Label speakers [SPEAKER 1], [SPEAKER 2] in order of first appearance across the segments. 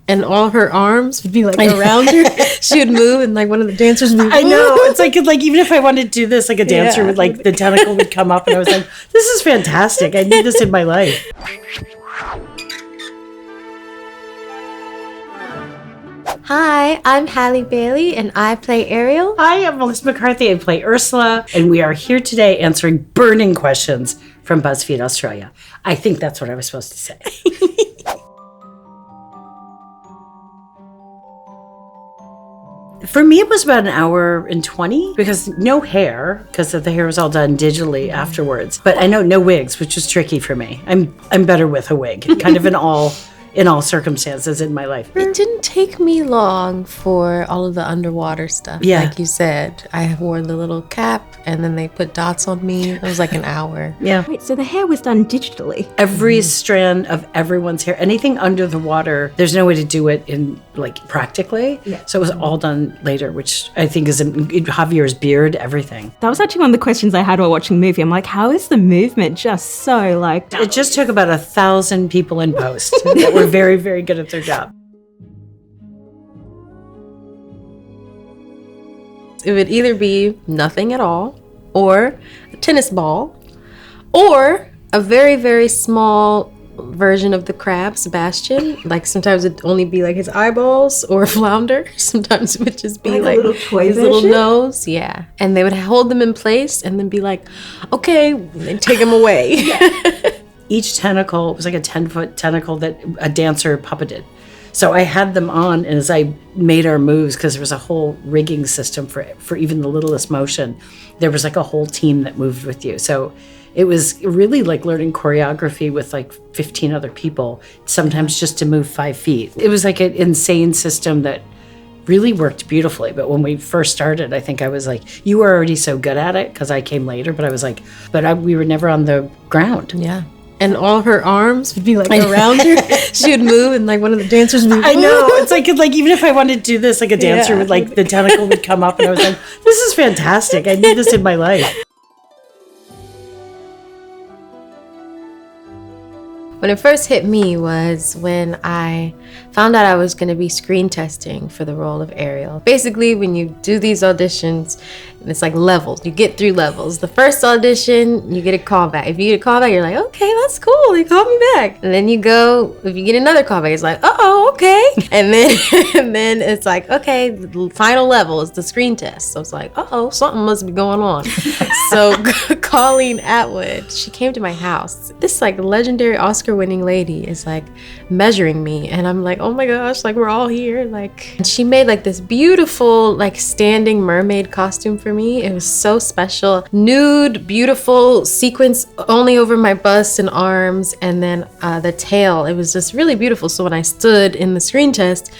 [SPEAKER 1] And all her arms would be like around her. She would move, and like one of the dancers would be,
[SPEAKER 2] I know. It's like even if I wanted to do this, like a dancer would like the tentacle would come up, and I was like, this is fantastic. I need this in my life.
[SPEAKER 1] Hi, I'm Halle Bailey, and I play Ariel.
[SPEAKER 2] Hi, I'm Melissa McCarthy. I play Ursula, and we are here today answering burning questions from BuzzFeed Australia. I think that's what I was supposed to say. For me, it was about an hour and 20 because no hair, because the hair was all done digitally afterwards. But I know no wigs, which was tricky for me. I'm better with a wig, kind of in all circumstances in my life.
[SPEAKER 1] It didn't take me long for all of the underwater stuff.
[SPEAKER 2] Yeah.
[SPEAKER 1] Like you said, I wore the little cap and then they put dots on me. It was like an hour.
[SPEAKER 2] Yeah.
[SPEAKER 3] Wait, so the hair was done digitally?
[SPEAKER 2] Every strand of everyone's hair, anything under the water, there's no way to do it in like practically. Yeah. So it was all done later, which I think is Javier's beard, everything.
[SPEAKER 3] That was actually one of the questions I had while watching the movie. I'm like, how is the movement just so like...
[SPEAKER 2] It just took about 1,000 people in post that were very, very good at their job.
[SPEAKER 1] It would either be nothing at all, or a tennis ball, or a very, very small version of the crab, Sebastian. Like sometimes it'd only be like his eyeballs or a flounder. Sometimes it would just be like
[SPEAKER 3] a little toy
[SPEAKER 1] his little nose. Yeah. And they would hold them in place and then be like, okay, and take them away.
[SPEAKER 2] Each tentacle was like a 10-foot tentacle that a dancer puppeted. So I had them on, and as I made our moves, because there was a whole rigging system for even the littlest motion, there was like a whole team that moved with you. So it was really like learning choreography with like 15 other people, sometimes just to move 5 feet. It was like an insane system that really worked beautifully. But when we first started, I think I was like, you were already so good at it because I came later, but I was like, we were never on the ground.
[SPEAKER 1] Yeah. And all her arms would be like around her. She would move, and like one of the dancers would be,
[SPEAKER 2] I know. It's like even if I wanted to do this, like a dancer would like the tentacle would come up, and I was like, this is fantastic. I need this in my life.
[SPEAKER 1] When it first hit me was when I found out I was going to be screen testing for the role of Ariel. Basically, when you do these auditions, it's like levels. You get through levels. The first audition, you get a callback. If you get a callback, you're like, okay, that's cool. They called me back. And then you go, if you get another callback, it's like, uh-oh, okay. And then it's like, okay, the final level is the screen test. So it's like, uh-oh, something must be going on. So Colleen Atwood, she came to my house. This like legendary Oscar-winning lady is like measuring me, and I'm like, oh my gosh, like we're all here. Like, and she made like this beautiful like standing mermaid costume for me. It was so special. Nude, beautiful sequins only over my bust and arms, and then the tail. It was just really beautiful. So when I stood in the screen test,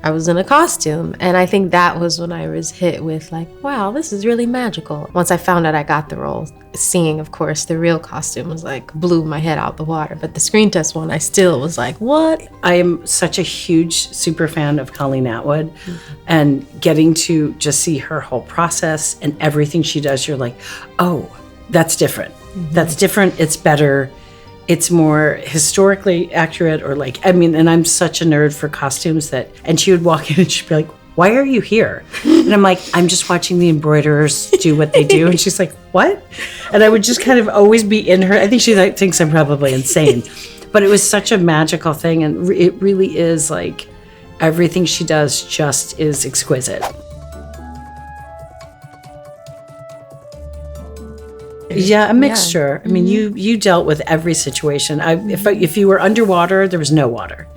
[SPEAKER 1] I was in a costume, and I think that was when I was hit with like, wow, this is really magical. Once I found out I got the role, seeing, of course, the real costume was like blew my head out the water. But the screen test one, I still was like, what?
[SPEAKER 2] I am such a huge super fan of Colleen Atwood, and getting to just see her whole process and everything she does, you're like, oh, that's different. That's different. It's better. It's more historically accurate, or like, I mean, and I'm such a nerd for costumes and she would walk in and she'd be like, why are you here? And I'm like, I'm just watching the embroiderers do what they do. And she's like, what? And I would just kind of always be in her. I think she thinks I'm probably insane, but it was such a magical thing. And it really is like everything she does just is exquisite. Yeah, a mixture. I mean, you dealt with every situation. If you were underwater, there was no water.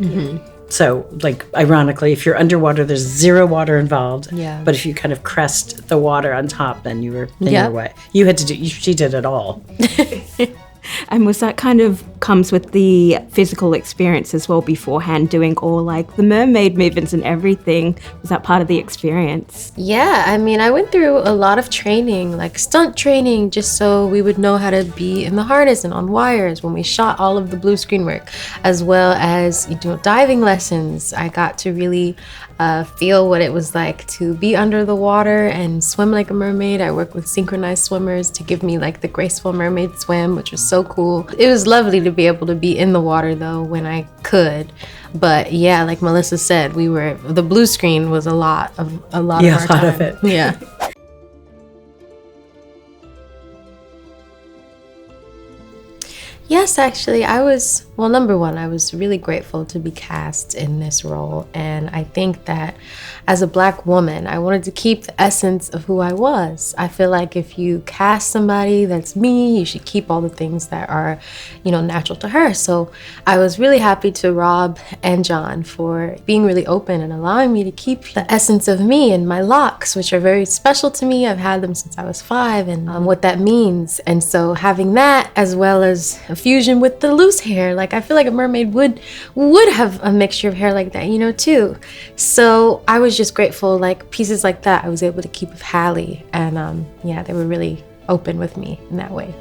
[SPEAKER 2] So, like, ironically, if you're underwater, there's 0 water involved.
[SPEAKER 1] Yeah.
[SPEAKER 2] But if you kind of crest the water on top, then you were in your way. You had to do. She did it all.
[SPEAKER 3] And was that kind of comes with the physical experience as well beforehand, doing all like the mermaid movements and everything? Was that part of the experience?
[SPEAKER 1] Yeah, I mean, I went through a lot of training, like stunt training, just so we would know how to be in the harness and on wires when we shot all of the blue screen work, as well as diving lessons. I got to really feel what it was like to be under the water and swim like a mermaid. I worked with synchronized swimmers to give me like the graceful mermaid swim, which was so cool. It was lovely to to be able to be in the water though when I could. But yeah, like Melissa said, the blue screen was a lot of our time.
[SPEAKER 2] A lot of it.
[SPEAKER 1] Yeah. Yes, actually, number one, I was really grateful to be cast in this role. And I think that as a Black woman, I wanted to keep the essence of who I was. I feel like if you cast somebody that's me, you should keep all the things that are, natural to her. So I was really happy to Rob and John for being really open and allowing me to keep the essence of me and my locks, which are very special to me. I've had them since I was 5 and what that means. And so having that as well as a fusion with the loose hair, like I feel like a mermaid would have a mixture of hair like that, too. So I was just grateful, like pieces like that I was able to keep with Halle, and they were really open with me in that way.